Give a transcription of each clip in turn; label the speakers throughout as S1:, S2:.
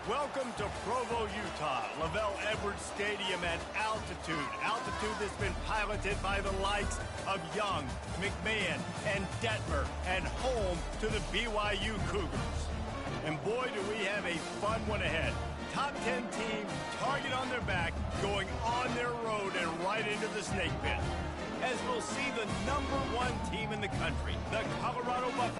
S1: Welcome to Provo, Utah, Lavelle Edwards Stadium at altitude. Altitude that's been piloted by the likes of Young, McMahon, and Detmer, and home to the BYU Cougars. And boy, do we have a fun one ahead. Top 10 team, target on their back, going on their road and right into the snake pit. As we'll see the #1 team in the country, the Colorado Buffaloes.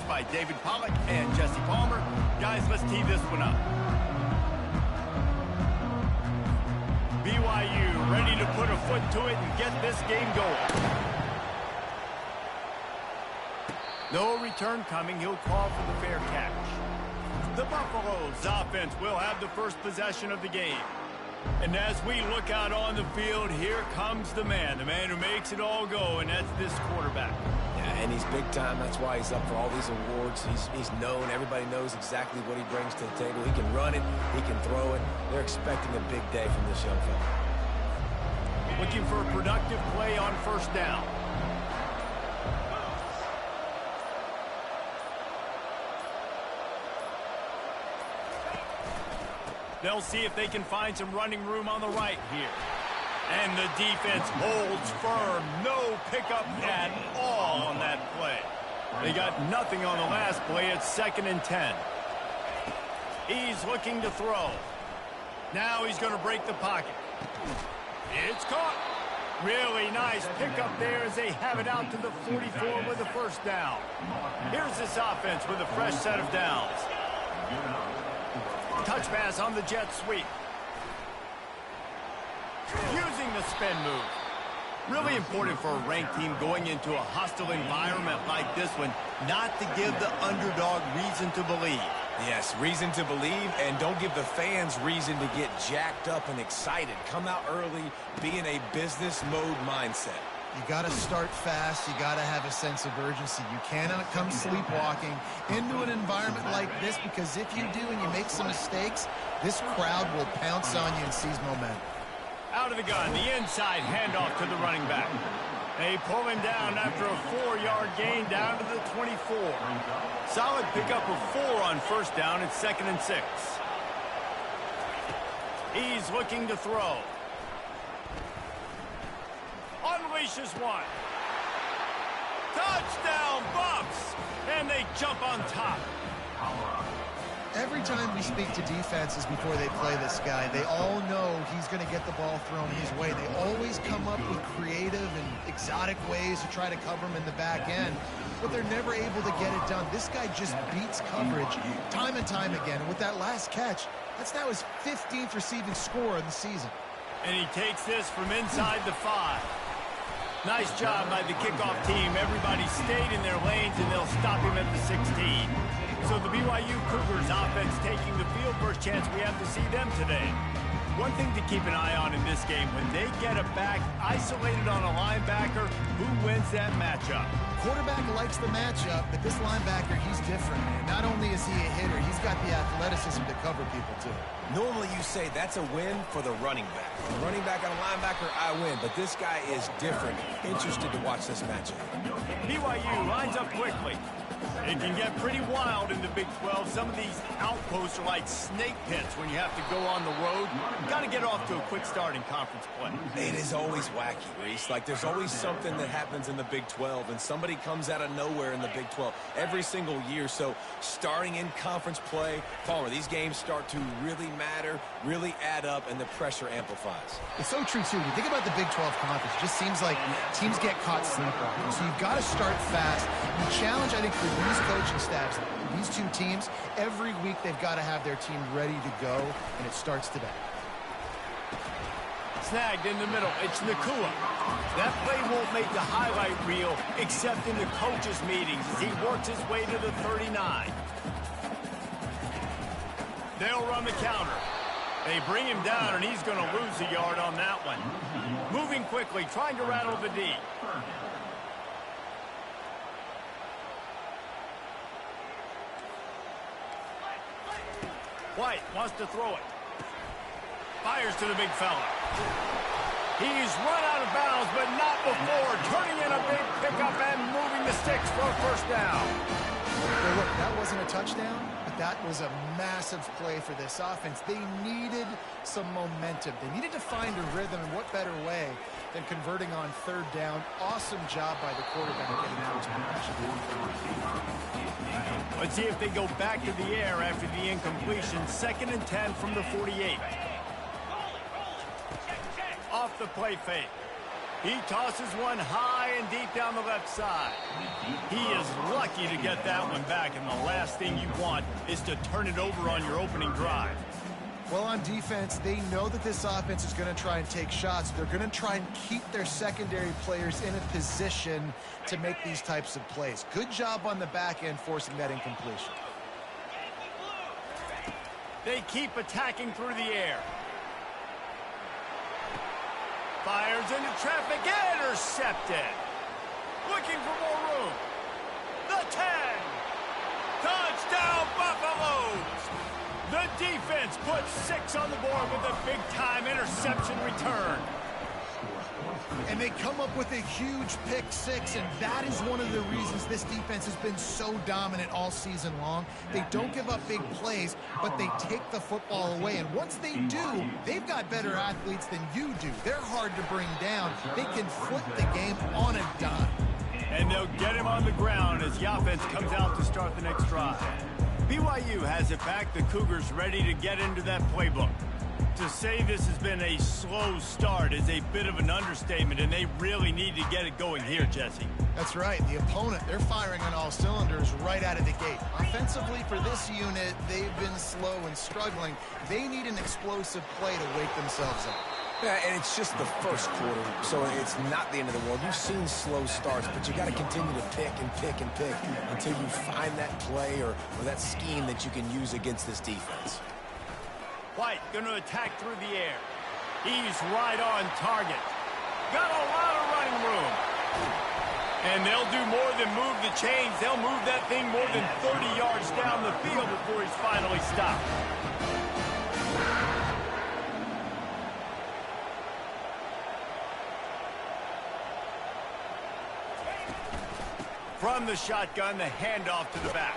S1: By David Pollock and Jesse Palmer. Guys, let's tee this one up. BYU ready to put a foot to it and get this game going. No return coming. He'll call for the fair catch. The Buffaloes offense will have the first possession of the game. And as we look out on the field, here comes the man who makes it all go, and that's this quarterback.
S2: Yeah, and he's big time. That's why he's up for all these awards. He's known. Everybody knows exactly what he brings to the table. He can run it. He can throw it. They're expecting a big day from this young fella.
S1: Looking for a productive play on first down. They'll see if they can find some running room on the right here. And the defense holds firm. No pickup at all on that play. They got nothing on the last play. It's 2nd and 10. He's looking to throw. Now he's going to break the pocket. It's caught. Really nice pickup there as they have it out to the 44 with a first down. Here's this offense with a fresh set of downs. Touch pass on the jet sweep. Using the spin move. Really important for a ranked team going into a hostile environment like this one, not to give the underdog reason to believe.
S2: Yes, reason to believe, and don't give the fans reason to get jacked up and excited. Come out early, be in a business mode mindset.
S3: You got to start fast. You got to have a sense of urgency. You cannot come sleepwalking into an environment like this, because if you do and you make some mistakes, this crowd will pounce on you and seize momentum.
S1: Out of the gun, the inside handoff to the running back. They pull him down after a 4-yard gain down to the 24. Solid pickup of 4 on first down. It's 2nd and 6. He's looking to throw. Unleashes one. Touchdown Buffs! And they jump on top.
S3: Every time we speak to defenses before they play this guy, they all know he's going to get the ball thrown his way. They always come up with creative and exotic ways to try to cover him in the back end, but they're never able to get it done. This guy just beats coverage time and time again. And with that last catch, that's now his 15th receiving score of the season.
S1: And he takes this from inside the 5. Nice job by the kickoff team. Everybody stayed in their lanes, and they'll stop him at the 16. So the BYU Cougars offense taking the field. First chance we have to see them today. One thing to keep an eye on in this game, when they get a back isolated on a linebacker, who wins that matchup?
S3: Quarterback likes the matchup, but this linebacker, he's different, man. Not only is he a hitter, he's got the athleticism to cover people, too.
S2: Normally you say that's a win for the running back. The running back on a linebacker, I win. But this guy is different. Interested to watch this matchup.
S1: BYU lines up quickly. It can get pretty wild in the Big 12. Some of these outposts are like snake pits when you have to go on the road. You've got to get off to a quick start in conference play.
S2: It is always wacky, Reese. Like, there's always something that happens in the Big 12, and somebody comes out of nowhere in the Big 12 every single year. So starting in conference play, Palmer, these games start to really matter, really add up, and the pressure amplifies.
S3: It's so true, too. When you think about the Big 12 conference, it just seems like teams get caught sleepwalking. So you've got to start fast. The challenge, I think, for these coaching staffs, these two teams, every week they've got to have their team ready to go, and it starts today.
S1: Snagged in the middle. It's Nakua. That play won't make the highlight reel except in the coaches' meetings as he works his way to the 39. They'll run the counter. They bring him down, and he's going to lose a yard on that one. Moving quickly, trying to rattle the D. White wants to throw it. Fires to the big fella. He's run out out of bounds, but not before turning in a big pickup and moving the sticks for a first down.
S3: Well, look, that wasn't a touchdown, but that was a massive play for this offense. They needed some momentum. They needed to find a rhythm, and what better way than converting on third down. Awesome job by the quarterback getting out to progression.
S1: Let's see if they go back to the air after the incompletion. 2nd and 10 from the 48. Off the play fake. He tosses one high and deep down the left side. He is lucky to get that one back, and the last thing you want is to turn it over on your opening drive.
S3: Well, on defense, they know that this offense is going to try and take shots. They're going to try and keep their secondary players in a position to make these types of plays. Good job on the back end forcing that incompletion.
S1: They keep attacking through the air. Fires into traffic, intercepted. Looking for more room. The 10. Touchdown, Buffaloes. The defense puts 6 on the board with a big-time interception return.
S3: And they come up with a huge pick 6, and that is one of the reasons this defense has been so dominant all season long. They don't give up big plays, but they take the football away. And once they do, they've got better athletes than you do. They're hard to bring down. They can flip the game on a dime.
S1: And they'll get him on the ground as the offense comes out to start the next drive. BYU has it back. The Cougars ready to get into that playbook. To say this has been a slow start is a bit of an understatement, and they really need to get it going here, Jesse.
S3: That's right. The opponent, they're firing on all cylinders right out of the gate. Offensively, for this unit, they've been slow and struggling. They need an explosive play to wake themselves up.
S2: Yeah, and it's just the first quarter, so it's not the end of the world. You've seen slow starts, but you got to continue to pick and pick and pick until you find that play or that scheme that you can use against this defense.
S1: White going to attack through the air. He's right on target. Got a lot of running room. And they'll do more than move the chains. They'll move that thing more than 30 yards down the field before he's finally stopped. From the shotgun, the handoff to the back.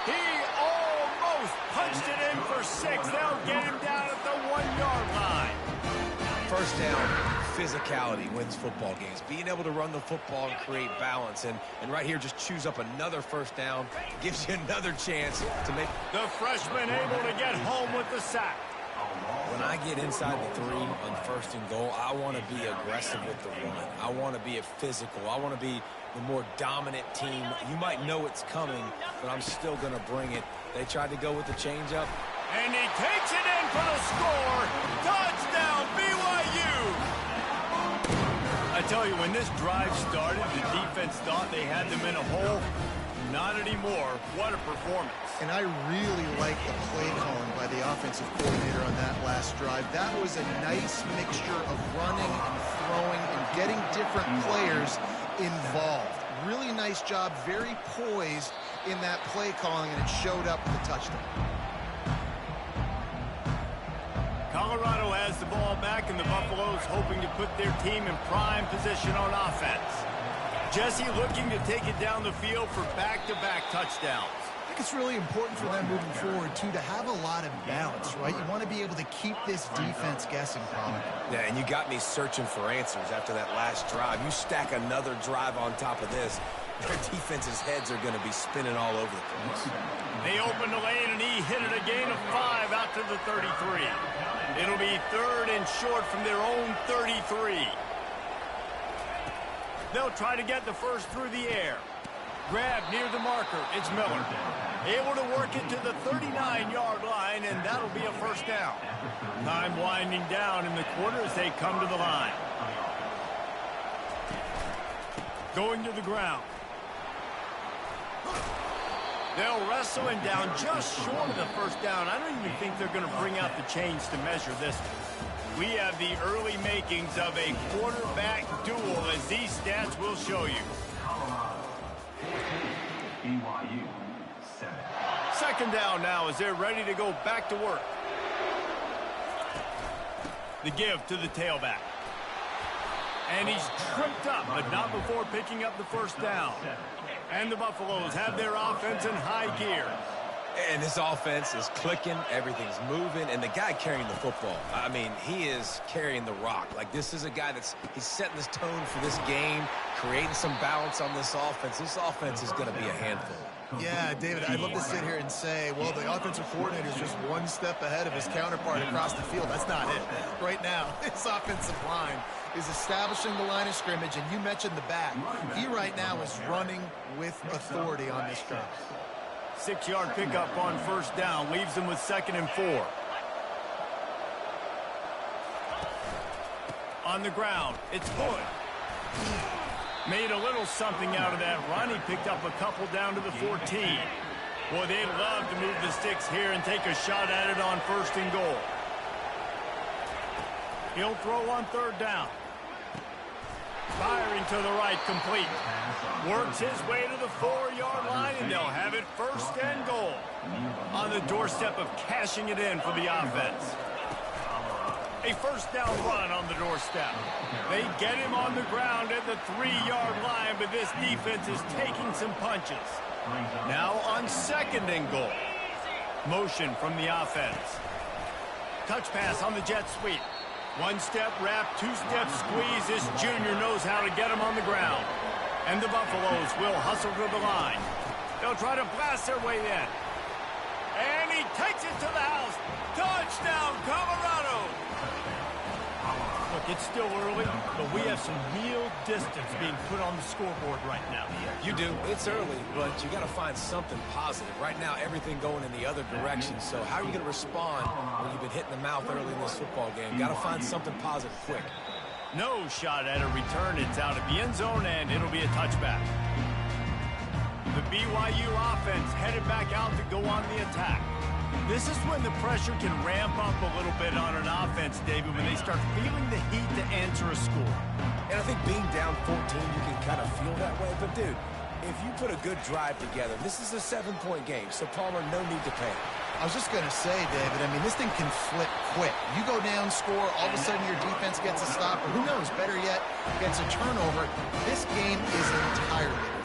S1: He almost punched it in for 6. They'll get him down at the 1-yard line.
S2: First down, physicality wins football games. Being able to run the football and create balance. And right here, just choose up another first down. Gives you another chance to make...
S1: The freshman able to get home with the sack.
S2: When I get inside the 3 on 1st and goal, I want to be aggressive with the run. I want to be a physical. I want to be the more dominant team. You might know it's coming, but I'm still going to bring it. They tried to go with the changeup.
S1: And he takes it in for the score. Touchdown, BYU. I tell you, when this drive started, the defense thought they had them in a hole. Not anymore. What a performance.
S3: And I really like the play calling by the offensive coordinator on that last drive. That was a nice mixture of running and throwing and getting different players involved. Really nice job, very poised in that play calling, and it showed up with a touchdown.
S1: Colorado has the ball back, and the Buffaloes hoping to put their team in prime position on offense. Jesse looking to take it down the field for back-to-back touchdowns.
S3: I think it's really important for them moving forward, too, to have a lot of balance, right? You want to be able to keep this defense guessing, Colin.
S2: Yeah, and you got me searching for answers after that last drive. You stack another drive on top of this, their defense's heads are going to be spinning all over the place.
S1: They open the lane, and he hit it a gain of 5 out to the 33. It'll be 3rd and short from their own 33. They'll try to get the first through the air. Grab near the marker. It's Miller. Able to work it to the 39-yard line, and that'll be a first down. Time winding down in the quarter as they come to the line. Going to the ground. They'll wrestle him down just short of the first down. I don't even think they're going to bring out the chains to measure this one. We have the early makings of a quarterback duel, as these stats will show you.
S4: BYU 7.
S1: 2nd down now as they're ready to go back to work. The give to the tailback. And he's tripped up, but not before picking up the first down. And the Buffaloes have their offense in high gear.
S2: And this offense is clicking, everything's moving, and the guy carrying the football, I mean, he is carrying the rock. Like, this is a guy he's setting this tone for this game, creating some balance on this offense. This offense is going to be a handful.
S3: Yeah, David, I'd love to sit here and say, well, the offensive coordinator is just one step ahead of his counterpart across the field. That's not it. Right now, his offensive line is establishing the line of scrimmage, and you mentioned the back. He right now is running with authority on this drive.
S1: 6-yard pickup on first down, leaves them with 2nd and 4. On the ground, it's Hood. Made a little something out of that run. He picked up a couple down to the 14. Boy, they'd love to move the sticks here and take a shot at it on 1st and goal. He'll throw on 3rd down. Firing to the right, complete. Works his way to the 4-yard line, and they'll have it 1st and goal. On the doorstep of cashing it in for the offense. A 1st down run on the doorstep. They get him on the ground at the 3-yard line, but this defense is taking some punches. Now on 2nd and goal. Motion from the offense. Touch pass on the jet sweep. 1-step wrap, 2-step squeeze. This junior knows how to get him on the ground. And the Buffaloes will hustle to the line. They'll try to blast their way in. And he takes it to the house. Touchdown, Colorado! Look, it's still early, but we have some real distance being put on the scoreboard right now.
S2: You do. It's early, but you got to find something positive. Right now, everything going in the other direction. So how are you going to respond when you've been hit in the mouth early in this football game? Got to find something positive quick.
S1: No shot at a return. It's out of the end zone, and it'll be a touchback. The BYU offense headed back out to go on the attack. This is when the pressure can ramp up a little bit on an offense, David, when they start feeling the heat to answer a score.
S2: And I think being down 14, you can kind of feel that way. But, dude, if you put a good drive together, this is a 7-point game. So, Palmer, no need to panic.
S3: I was just going to say, David, I mean, this thing can flip quick. You go down, score, all of a sudden your defense gets a stop, or who knows, better yet, gets a turnover. This game is entirely different.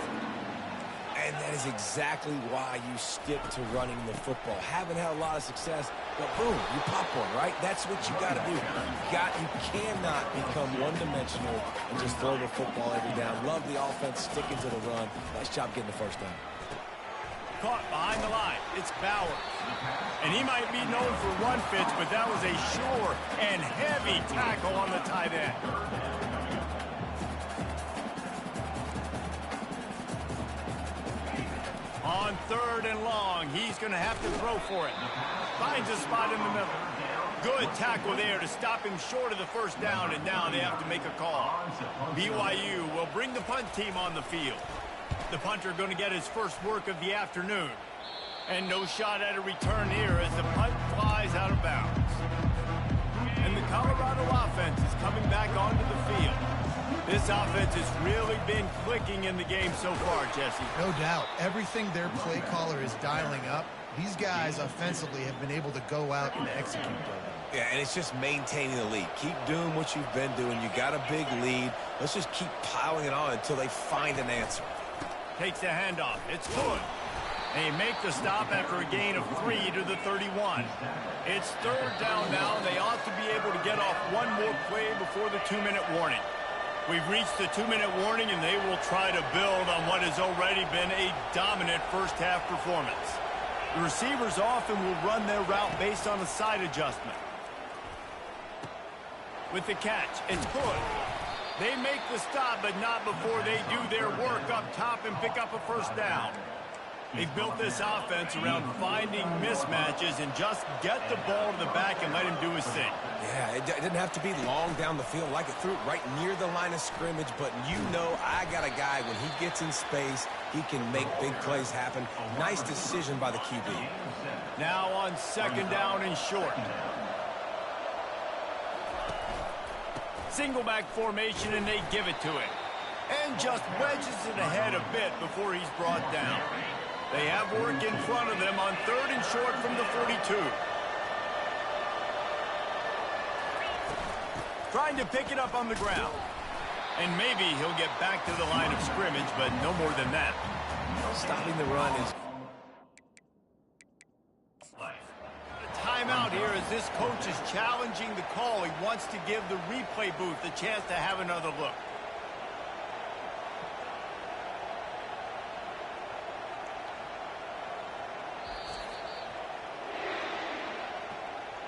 S2: And that is exactly why you stick to running the football. Haven't had a lot of success, but boom, you pop one, right? That's what you got to do. You cannot become one-dimensional and just throw the football every down. Love the offense sticking to the run. Nice job getting the 1st down.
S1: Caught behind the line. It's Bowers. And he might be known for run fits, but that was a sure and heavy tackle on the tight end. On 3rd and long, he's going to have to throw for it. Finds a spot in the middle. Good tackle there to stop him short of the 1st down, and now they have to make a call. BYU will bring the punt team on the field. The punter going to get his first work of the afternoon. And no shot at a return here as the punt flies out of bounds. And the Colorado offense is coming back onto the field. This offense has really been clicking in the game so far, Jesse.
S3: No doubt. Everything their play caller is dialing up, these guys offensively have been able to go out and execute.
S2: Yeah, and it's just maintaining the lead. Keep doing what you've been doing. You got a big lead. Let's just keep piling it on until they find an answer.
S1: Takes the handoff. It's Hood. They make the stop after a gain of 3 to the 31. It's 3rd down now. They ought to be able to get off one more play before the 2-minute warning. We've reached the 2-minute warning, and they will try to build on what has already been a dominant first-half performance. The receivers often will run their route based on a side adjustment. With the catch, it's Hood. They make the stop, but not before they do their work up top and pick up a 1st down. They've built this offense around finding mismatches and just get the ball to the back and let him do his thing.
S2: Yeah, it didn't have to be long down the field. Like it threw it right near the line of scrimmage, but you know I got a guy, when he gets in space, he can make big plays happen. Nice decision by the QB.
S1: Now on 2nd down and short. Single back formation, and they give it to him. And just wedges it ahead a bit before he's brought down. They have work in front of them on 3rd and short from the 42. Trying to pick it up on the ground. And maybe he'll get back to the line of scrimmage, but no more than that.
S2: Stopping the run is...
S1: Timeout here as this coach is challenging the call. He wants to give the replay booth a chance to have another look.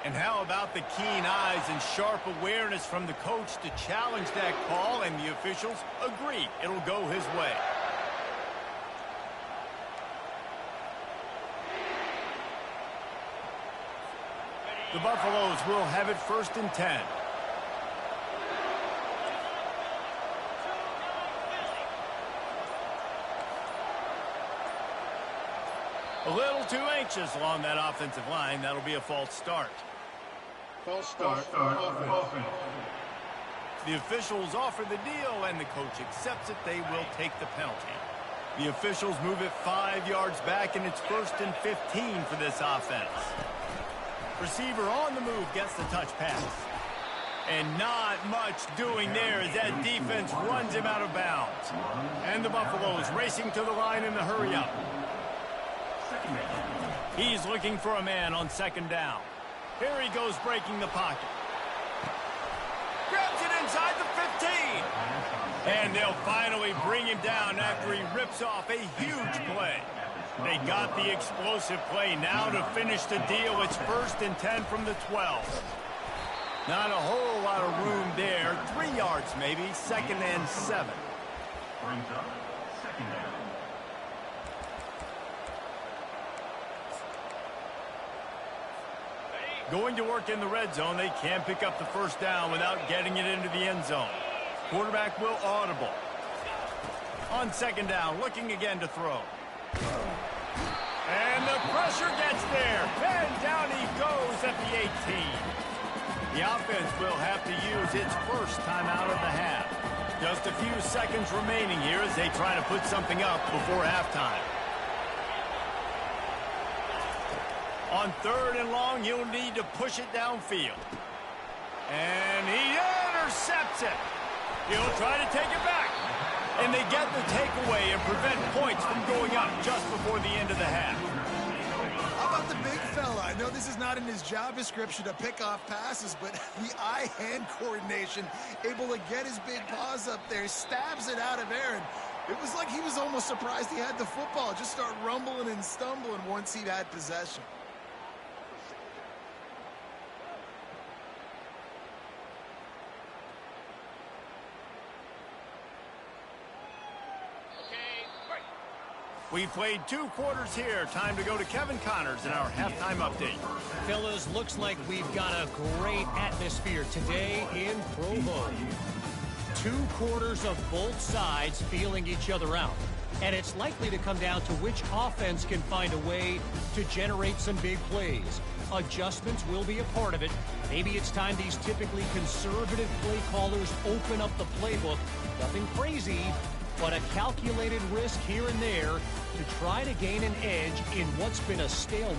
S1: And how about the keen eyes and sharp awareness from the coach to challenge that call, and the officials agree it'll go his way. The Buffaloes will have it 1st and 10. A little too anxious along that offensive line. That'll be a false start.
S4: False start offense.
S1: The officials offer the deal, and the coach accepts it. They will take the penalty. The officials move it 5 yards back, and it's 1st and 15 for this offense. Receiver on the move gets the touch pass. And not much doing there as that defense runs him out of bounds. And the Buffaloes racing to the line in the hurry-up. He's looking for a man on 2nd down. Here he goes breaking the pocket. Grabs it inside the 15. And they'll finally bring him down after he rips off a huge play. They got the explosive play now to finish the deal. It's 1st and 10 from the 12. Not a whole lot of room there. 3 yards maybe. 2nd and 7.
S4: Brings up 2nd down.
S1: Going to work in the red zone. They can't pick up the 1st down without getting it into the end zone. Quarterback will audible. On 2nd down, looking again to throw. And the pressure gets there. And down he goes at the 18. The offense will have to use its 1st timeout of the half. Just a few seconds remaining here as they try to put something up before halftime. On 3rd and long, he'll need to push it downfield. And he intercepts it. He'll try to take it back. And they get the takeaway and prevent points from going up just before the end of the half.
S3: How about the big fella? I know this is not in his job description to pick off passes, but the eye-hand coordination, able to get his big paws up there, stabs it out of Aaron. It was like he was almost surprised he had the football. Just start rumbling and stumbling once he had possession.
S1: We played 2 quarters here. Time to go to Kevin Connors in our halftime update.
S5: Fellas, looks like we've got a great atmosphere today in Provo. 2 quarters of both sides feeling each other out. And it's likely to come down to which offense can find a way to generate some big plays. Adjustments will be a part of it. Maybe it's time these typically conservative play callers open up the playbook. Nothing crazy, but a calculated risk here and there to try to gain an edge in what's been a stalemate.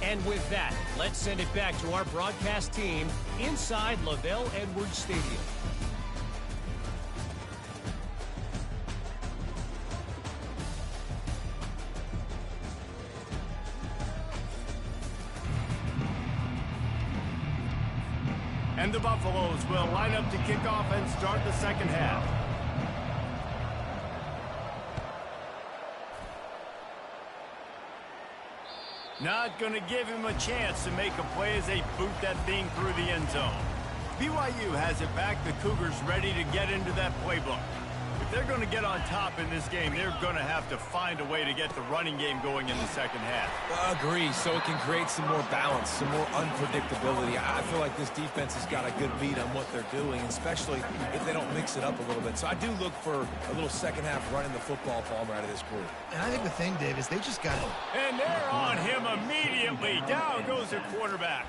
S5: And with that, let's send it back to our broadcast team inside Lavelle Edwards Stadium.
S1: And the Buffaloes will line up to kick off and start the 2nd half. Not going to give him a chance to make a play as they boot that thing through the end zone. BYU has it back. The Cougars ready to get into that playbook. If they're going to get on top in this game, they're going to have to find a way to get the running game going in the 2nd half.
S2: Agree, so it can create some more balance, some more unpredictability. I feel like this defense has got a good beat on what they're doing, especially if they don't mix it up a little bit. So I do look for a little 2nd half running the football, Palmer, out of this group.
S3: And I think the thing, Dave, is they just got it.
S1: And they're on him immediately. Down goes the quarterback.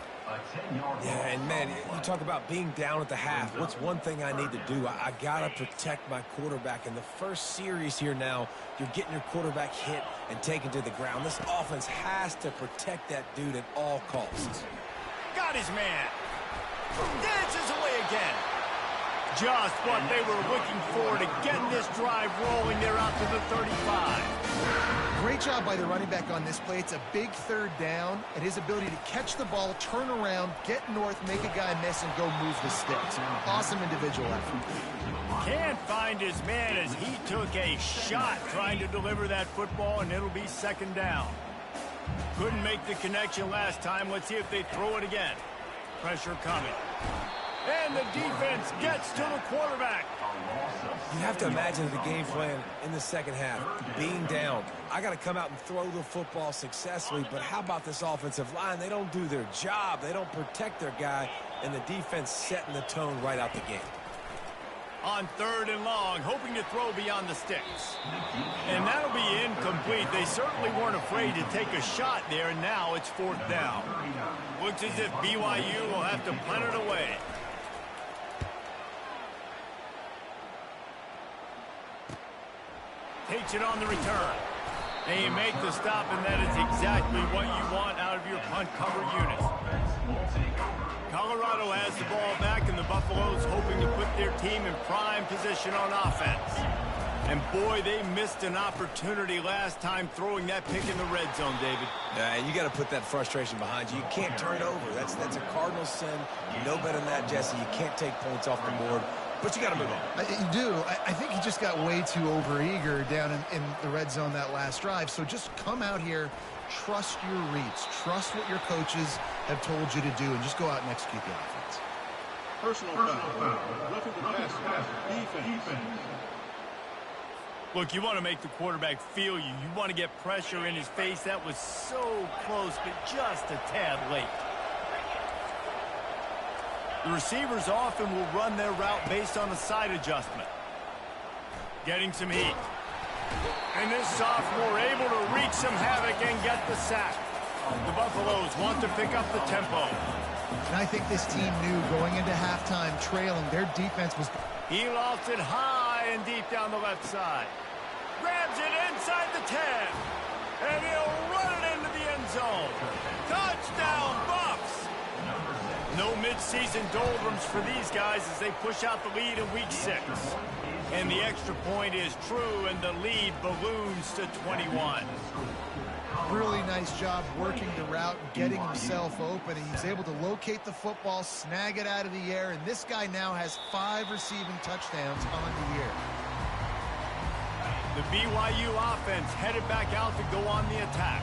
S2: Yeah, and man, you talk about being down at the half. What's one thing I need to do? I got to protect my quarterback. In the first series here now, you're getting your quarterback hit and taken to the ground. This offense has to protect that dude at all costs.
S1: Got his man. Dances away again. just what they were looking for to get this drive rolling. They're out to the 35.
S3: Great job by the running back on this play. It's a big third down, and his ability to catch the ball, turn around, get north, make a guy miss, and go move the sticks. Awesome individual effort.
S1: Can't find his man as he took a shot trying to deliver that football, and it'll be second down. Couldn't make the connection last time. Let's see if they throw it again. Pressure coming. And the defense gets to the quarterback.
S2: You have to imagine the game plan in the second half. Being down, I got to come out and throw the football successfully, but how about this offensive line? They don't do their job. They don't protect their guy, and the defense setting the tone right out the gate.
S1: On third and long, hoping to throw beyond the sticks. And that'll be incomplete. They certainly weren't afraid to take a shot there, and now it's fourth down. Looks as if BYU will have to punt it away. Takes it on the return. They make the stop, and that is exactly what you want out of your punt cover unit. Colorado has the ball back, and the Buffaloes hoping to put their team in prime position on offense. And boy, they missed an opportunity last time throwing that pick in the red zone, David.
S2: And you got to put that frustration behind you. You can't turn it over. That's a cardinal sin. You know better than that, Jesse. You can't take points off the board. But you got to move on.
S3: You do. I think he just got way too overeager down in the red zone that last drive. So just come out here, trust your reads, trust what your coaches have told you to do, and just go out and execute the offense.
S4: Personal foul. Roughing the passer. Defense.
S1: Look, you want to make the quarterback feel you. You want to get pressure in his face. That was so close, but just a tad late. The receivers often will run their route based on a side adjustment. Getting some heat. And this sophomore able to wreak some havoc and get the sack. The Buffaloes want to pick up the tempo.
S3: And I think this team knew going into halftime trailing, their defense was...
S1: He lofts it high and deep down the left side. Grabs it inside the 10. And he'll run it into the end zone. Touchdown, Buffs! No midseason doldrums for these guys as they push out the lead in week 6. And the extra point is true, and the lead balloons to 21.
S3: Really nice job working the route, getting himself open, and he's able to locate the football, snag it out of the air, and this guy now has 5 receiving touchdowns on the year.
S1: The BYU offense headed back out to go on the attack.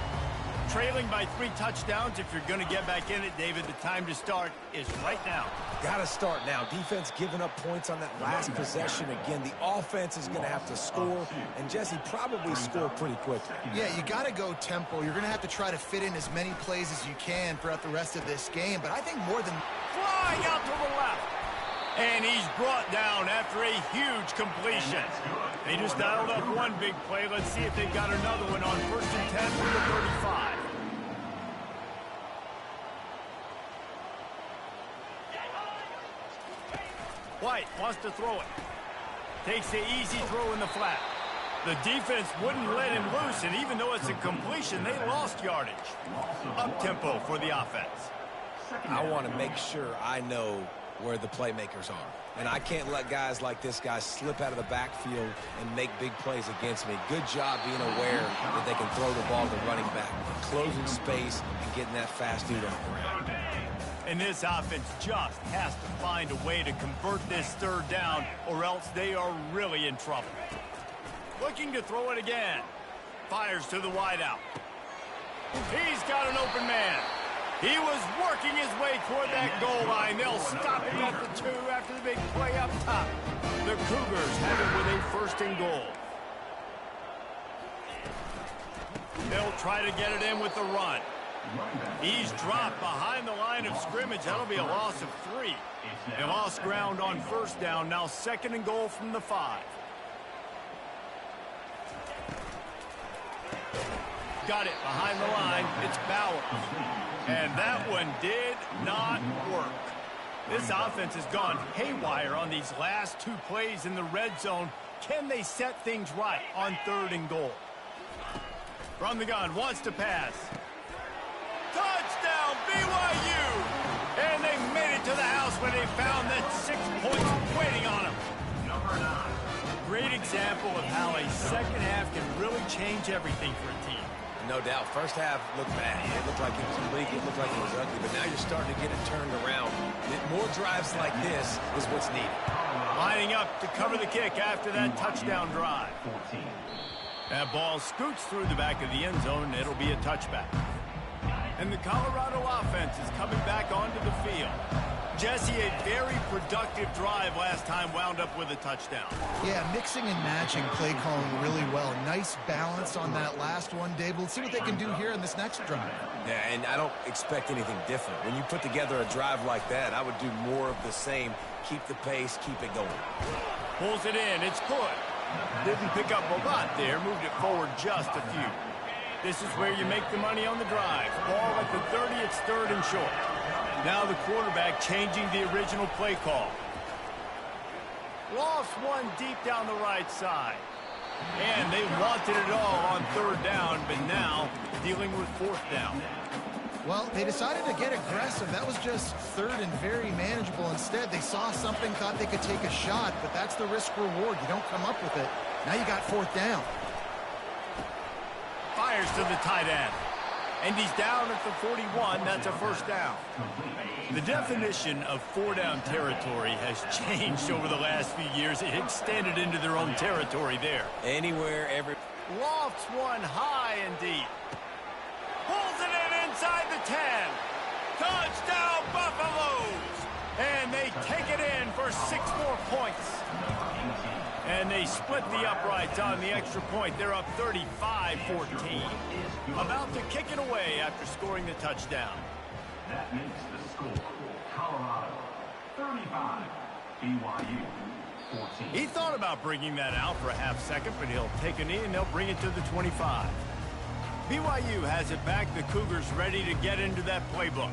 S1: Trailing by 3 touchdowns. If you're going to get back in it, David, the time to start is right now.
S2: Got to start now. Defense giving up points on that last possession. Again, the offense is going to have to score, and Jesse probably score pretty quickly.
S3: Yeah, you got to go tempo. You're going to have to try to fit in as many plays as you can throughout the rest of this game, but I think more than...
S1: Flying out to the left. And he's brought down after a huge completion. They just dialed up one big play. Let's see if they've got another one on 1st and 10 from the 35. White wants to throw it. Takes the easy throw in the flat. The defense wouldn't let him loose, and even though it's a completion, they lost yardage. Up-tempo for the offense.
S2: I want to make sure I know where the playmakers are. And I can't let guys like this guy slip out of the backfield and make big plays against me. Good job being aware that they can throw the ball to the running back, closing space, and getting that fast dude on the ground.
S1: And this offense just has to find a way to convert this third down, or else they are really in trouble. Looking to throw it again. Fires to the wideout. He's got an open man. He was working his way toward that goal line. They'll stop him at the 2 after the big play up top. The Cougars have it with a 1st and goal. They'll try to get it in with the run. He's dropped behind the line of scrimmage. That'll be a loss of 3. They lost ground on 1st down. Now 2nd and goal from the 5. Got it behind the line. It's Bauer. And that one did not work. This offense has gone haywire on these last 2 plays in the red zone. Can they set things right on 3rd and goal? From the gun, wants to pass. Touchdown, BYU! And they made it to the house when they found that 6 points waiting on them. Great example of how a second half can really change everything for a team.
S2: No doubt. First half looked bad. It looked like it was bleak. It looked like it was ugly. But now you're starting to get it turned around. More drives like this is what's needed.
S1: Lining up to cover the kick after that touchdown drive. That ball scoots through the back of the end zone, and it'll be a touchback. And the Colorado offense is coming back onto the field. Jesse, a very productive drive last time wound up with a touchdown.
S3: Yeah, mixing and matching play calling really well. Nice balance on that last one, Dave. Let's see what they can do here in this next drive.
S2: Yeah, and I don't expect anything different. When you put together a drive like that, I would do more of the same. Keep the pace, keep it going.
S1: Pulls it in. It's good. Didn't pick up a lot there. Moved it forward just a few. This is where you make the money on the drive. Ball at the 30, it's 3rd and short. Now the quarterback changing the original play call. Lost one deep down the right side. And they wanted it all on 3rd down, but now dealing with 4th down.
S3: Well, they decided to get aggressive. That was just 3rd and very manageable. Instead, they saw something, thought they could take a shot, but that's the risk reward. You don't come up with it. Now you got 4th down.
S1: Fires to the tight end. And he's down at the 41. That's a 1st down. The definition of 4-down territory has changed over the last few years. It extended into their own territory there.
S2: Anywhere, every...
S1: Lofts one high and deep. Pulls it in inside the 10. Touchdown, Buffaloes! And they take it in for 6 more points. And they split the uprights on the extra point. They're up 35-14. About to kick it away after scoring the touchdown.
S6: That makes the score Colorado 35, BYU 14.
S1: He thought about bringing that out for a half second, but he'll take a knee and they'll bring it to the 25. BYU has it back. The Cougars ready to get into that playbook.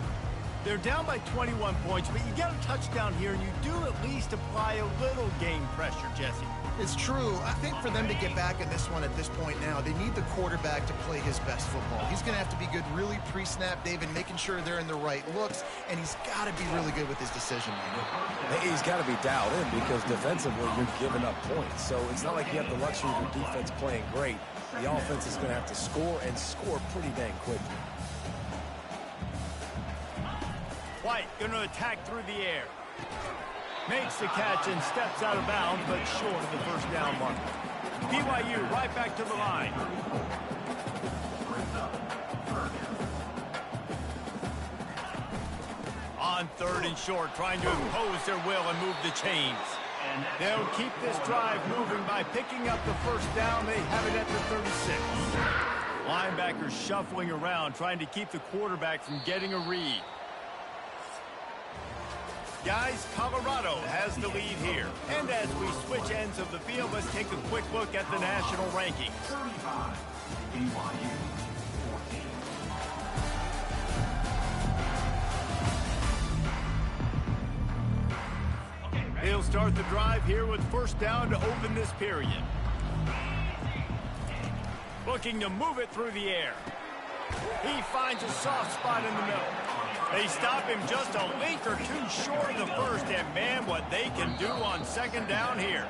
S1: They're down by 21 points, but you get a touchdown here, and you do at least apply a little game pressure, Jesse.
S3: It's true. I think for them to get back in this one at this point now, they need the quarterback to play his best football. He's going to have to be good really pre-snap, David, making sure they're in the right looks, and he's got to be really good with his decision-making.
S2: He's got to be dialed in because defensively you're giving up points. So it's not like you have the luxury of your defense playing great. The offense is going to have to score and score pretty dang quickly.
S1: White going to attack through the air. Makes the catch and steps out of bounds, but short of the 1st down mark. BYU right back to the line. On 3rd and short, trying to impose their will and move the chains. They'll keep this drive moving by picking up the 1st down. They have it at the 36. Linebackers shuffling around, trying to keep the quarterback from getting a read. Guys, Colorado has the lead here. And as we switch ends of the field, let's take a quick look at the national rankings.
S6: 35, BYU 14.
S1: He'll start the drive here with 1st down to open this period. Looking to move it through the air. He finds a soft spot in the middle. They stop him just a length or 2 short of the 1st, and man, what they can do on 2nd down here.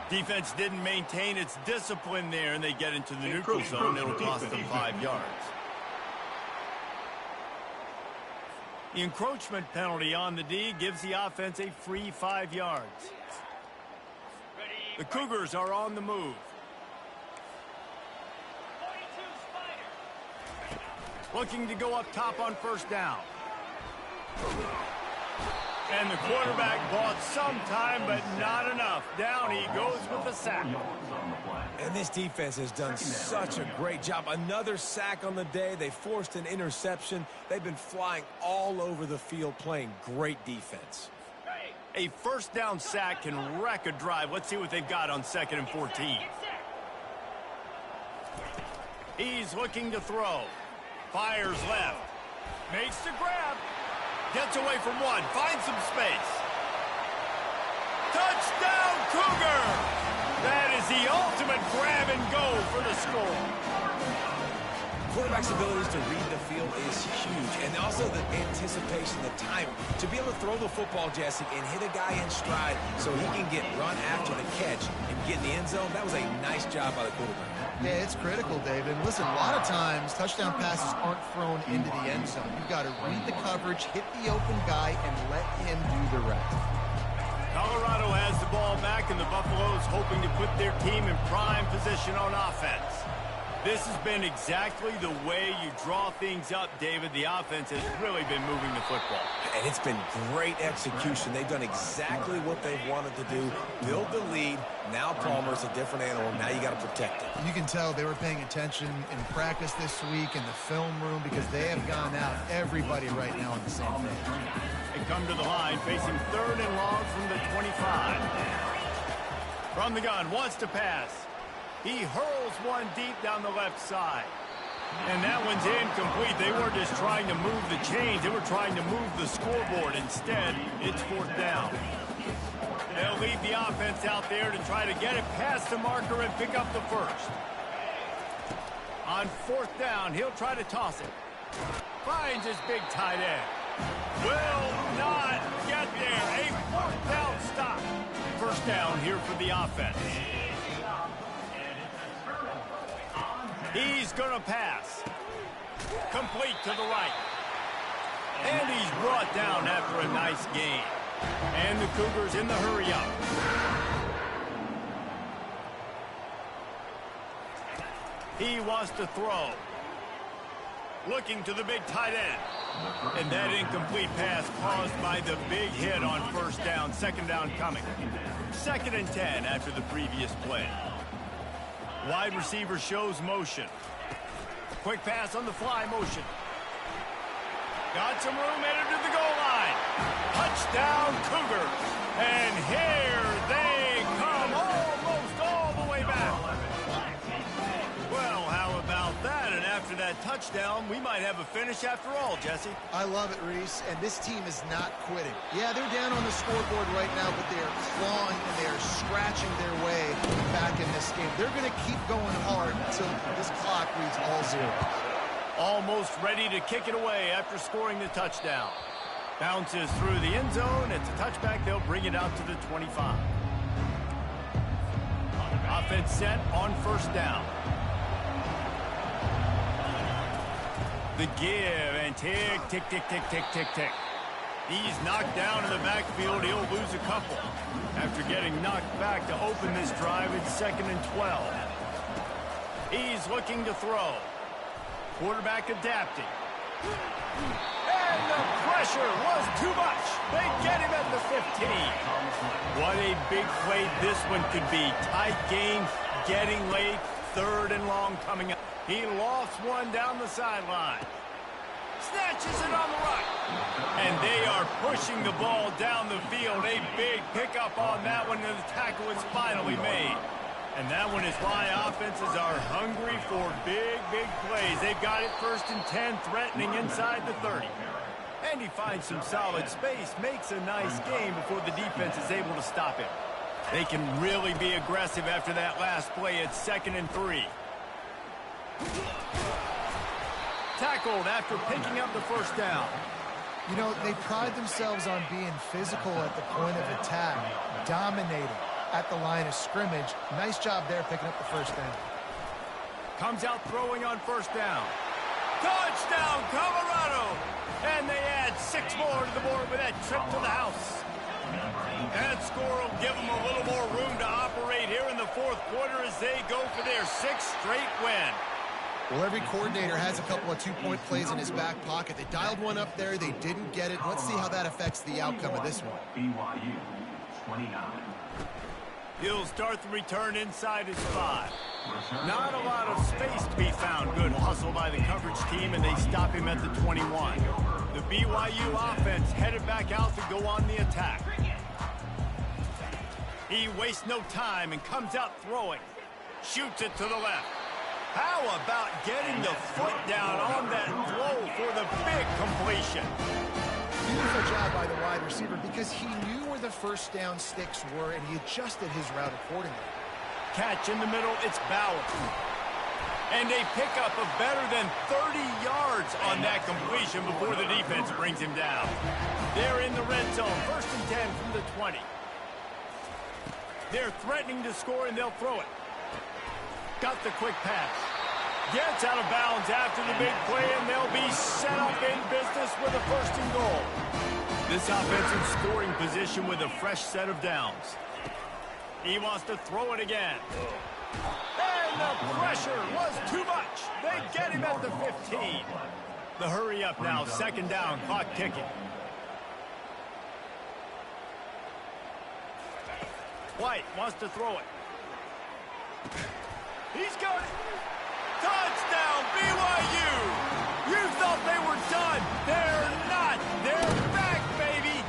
S1: Defense didn't maintain its discipline there, and they get into the neutral zone. It'll cost them 5 yards. The encroachment penalty on the D gives the offense a free 5 yards. The Cougars are on the move. Looking to go up top on 1st down. And the quarterback bought some time, but not enough. Down he goes with the sack.
S2: And this defense has done such a great job. Another sack on the day. They forced an interception. They've been flying all over the field playing great defense.
S1: A 1st down sack can wreck a drive. Let's see what they've got on 2nd and 14. He's looking to throw. Fires left. Makes the grab. Gets away from one. Finds some space. Touchdown, Cougar! That is the ultimate grab and go for the score.
S2: quarterback's abilities to read the field is huge. And also the anticipation, the time. To be able to throw the football, Jesse, and hit a guy in stride so he can get run after the catch and get in the end zone, that was a nice job by the quarterback.
S3: Yeah, it's critical, David. And listen, a lot of times touchdown passes aren't thrown into the end zone. You've got to read the coverage, hit the open guy, and let him do the rest.
S1: Colorado has the ball back, and the Buffaloes hoping to put their team in prime position on offense. This has been exactly the way you draw things up, David. The offense has really been moving the football.
S2: And it's been great execution. They've done exactly what they've wanted to do. Build the lead. Now Palmer's a different animal. Now you got to protect it.
S3: You can tell they were paying attention in practice this week in the film room because they have gone out, everybody right now on the same page.
S1: They come to the line facing 3rd and long from the 25. From the gun, wants to pass. He hurls one deep down the left side. And that one's incomplete. They weren't just trying to move the chains. They were trying to move the scoreboard. Instead, it's 4th down. They'll leave the offense out there to try to get it past the marker and pick up the first. On 4th down, he'll try to toss it. Finds his big tight end. Will not get there. A 4th down stop. 1st down here for the offense. He's going to pass. Complete to the right. And he's brought down after a nice gain. And the Cougars in the hurry up. He wants to throw. Looking to the big tight end. And that incomplete pass caused by the big hit on 1st down. 2nd down coming. 2nd and 10 after the previous play. Wide receiver shows motion. Quick pass on the fly motion. Got some room, headed to the goal line. Touchdown Cougars. And here they come, almost all the way back. Well, how about that? And after that touchdown, we might have a finish after all, Jesse.
S3: I love it, Reese, and this team is not quitting. Yeah, they're down on the scoreboard right now, but they are clawing and they are scratching their way back in this game. They're going to keep going hard until this clock reads all zeros.
S1: Almost ready to kick it away after scoring the touchdown. Bounces through the end zone. It's a touchback. They'll bring it out to the 25. Offense set on 1st down. The give and tick, tick, tick, tick, tick, tick, tick. He's knocked down in the backfield. He'll lose a couple. After getting knocked back to open this drive, it's 2nd and 12. He's looking to throw. Quarterback adapting. And the pressure was too much. They get him at the 15. What a big play this one could be. Tight game, getting late, 3rd and long coming up. He lost one down the sideline. Snatches it on the right. And they are pushing the ball down the field. A big pickup on that one, and the tackle is finally made. And that one is why offenses are hungry for big, big plays. They've got it 1st and 10, threatening inside the 30. And he finds some solid space, makes a nice game before the defense is able to stop him. They can really be aggressive after that last play. It's 2nd and 3. Tackled after picking up the 1st down.
S3: You know, they pride themselves on being physical at the point of attack, dominating at the line of scrimmage. Nice job there picking up the 1st down.
S1: Comes out throwing on 1st down. Touchdown, Colorado! And they add 6 more to the board with that trip to the house. That score will give them a little more room to operate here in the 4th quarter as they go for their 6th straight win.
S3: Well, every coordinator has a couple of 2-point plays in his back pocket. They dialed one up there. They didn't get it. Let's see how that affects the outcome of this one.
S6: BYU, 29.
S1: He'll start the return inside his 5. Not a lot of space to be found. Good hustle by the coverage team, and they stop him at the 21. The BYU offense headed back out to go on the attack. He wastes no time and comes out throwing. Shoots it to the left. How about getting the foot down on that throw for the big completion?
S3: Beautiful job by the wide receiver because he knew where the 1st down sticks were and he adjusted his route accordingly.
S1: Catch in the middle, it's Bauer. And a pickup of better than that completion before the defense brings him down. They're in the red zone, 1st and 10 from the 20. They're threatening to score, and they'll throw it. Got the quick pass. Gets out of bounds after the big play, and they'll be set up in business with a 1st and goal. This offensive scoring position with a fresh set of downs. He wants to throw it again. And the pressure was too much. They get him at the 15. The hurry up now, 2nd down, clock ticking. White wants to throw it. He's got it. Touchdown, BYU! You thought they were done. They're not. They're back, baby.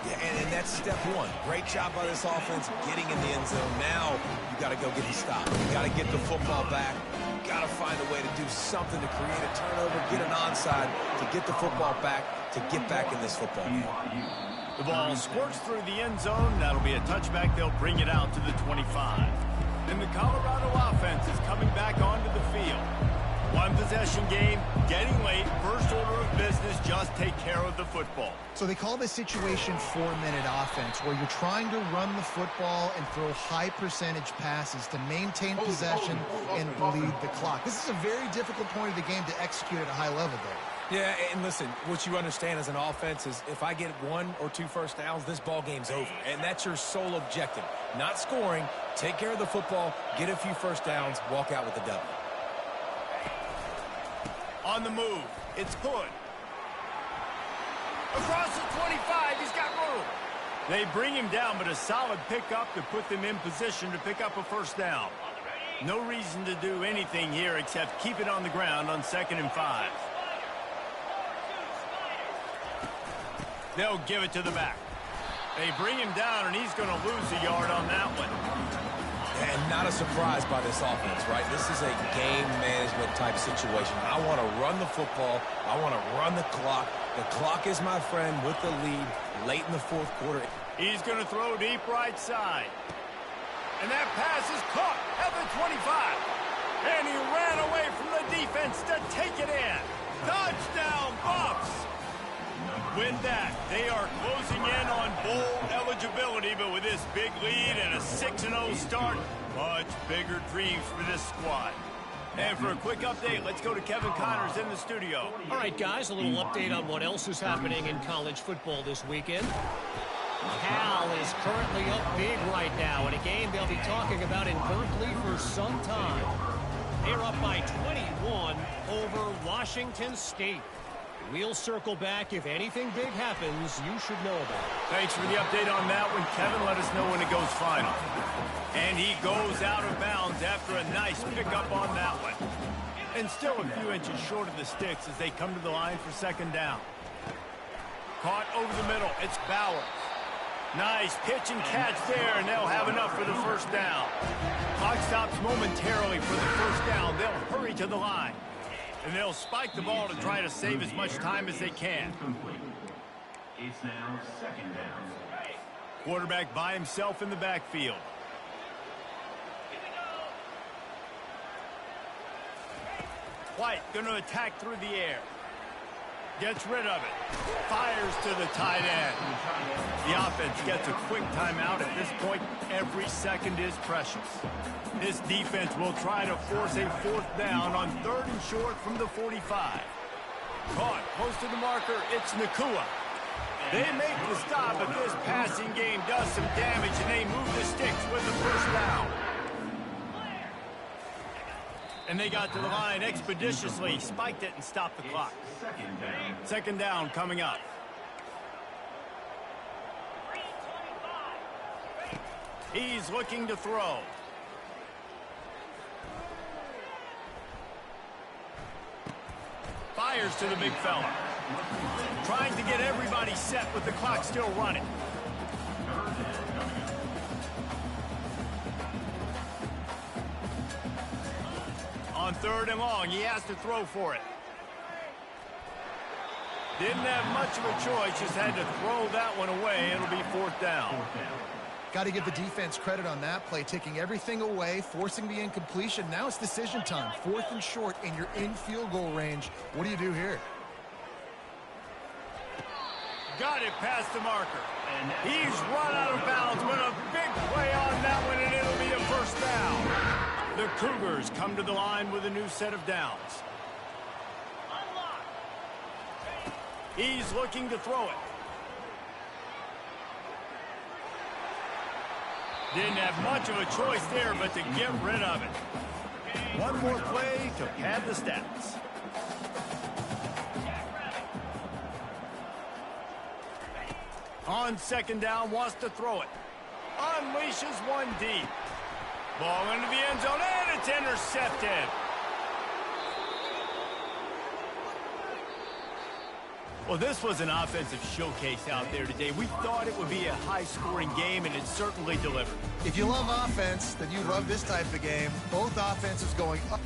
S2: Yeah, and that's step one. Great job by this offense getting in the end zone. Now you got to go get the stop. You got to get the football back. You got to find a way to do something to create a turnover, get an onside, to get the football back, to get back in this football game.
S1: The ball squirts through the end zone. That'll be a touchback. They'll bring it out to the 25. And the Colorado offense is coming back onto the field. One possession game, getting late, first order of business, just take care of the football.
S3: So they call this situation 4-minute offense, where you're trying to run the football and throw high percentage passes to maintain possession and lead the clock. This is a very difficult point of the game to execute at a high level, though.
S2: Yeah, and listen, what you understand as an offense is if I get 1 or 2 first downs, this ball game's over. And that's your sole objective. Not scoring, take care of the football, get a few first downs, walk out with the W.
S1: On the move, it's Hood. Across the 25, he's got room. They bring him down, but a solid pickup to put them in position to pick up a 1st down. No reason to do anything here except keep it on the ground on 2nd and 5. They'll give it to the back. They bring him down, and he's going to lose a yard on that one.
S2: And not a surprise by this offense, right? This is a game management type situation. I want to run the football. I want to run the clock. The clock is my friend with the lead late in the 4th quarter.
S1: He's going to throw deep right side. And that pass is caught at the 25. And he ran away from the defense to take it in. Touchdown, Buffs! With that, they are closing in on bowl eligibility, but with this big lead and a 6-0 start, much bigger dreams for this squad. And for a quick update, let's go to Kevin Connors in the studio.
S5: All right, guys, a little update on what else is happening in college football this weekend. Cal is currently up big right now in a game they'll be talking about in Berkeley for some time. They're up by 21 over Washington State. We'll circle back. If anything big happens, you should know about it.
S1: Thanks for the update on that one, Kevin. Let us know when it goes final. And he goes out of bounds after a nice pickup on that one. And still a few inches short of the sticks as they come to the line for 2nd down. Caught over the middle. It's Bowers. Nice pitch and catch there, and they'll have enough for the 1st down. Clock stops momentarily for the 1st down. They'll hurry to the line. And they'll spike the ball to try to save as much time as they can.
S6: It's now 2nd down.
S1: Quarterback by himself in the backfield. White going to attack through the air. Gets rid of it. Fires to the tight end. The offense gets a quick timeout. At this point, every second is precious. This defense will try to force a 4th down on 3rd and short from the 45. Caught close to the marker. It's Nakua. They make the stop, but this passing game does some damage, and they move the sticks with the 1st down. And they got to the line expeditiously, spiked it, and stopped the clock. 2nd down coming up. He's looking to throw. Fires to the big fella. Trying to get everybody set with the clock still running. On 3rd and long, he has to throw for it. Didn't have much of a choice, just had to throw that one away. It'll be 4th down.
S3: Got to give the defense credit on that play, taking everything away, forcing the incompletion. Now it's decision time. 4th and short, and you're in field goal range. What do you do here?
S1: Got it past the marker. He's run out of bounds, but a big play on that one, and it'll be a first down. The Cougars come to the line with a new set of downs. He's looking to throw it. Didn't have much of a choice there, but to get rid of it. One more play to pad the stats. On 2nd down, wants to throw it. Unleashes one deep. Ball into the end zone, and it's intercepted. Well, this was an offensive showcase out there today. We thought it would be a high-scoring game, and it certainly delivered.
S3: If you love offense, then you love this type of game. Both offenses going up.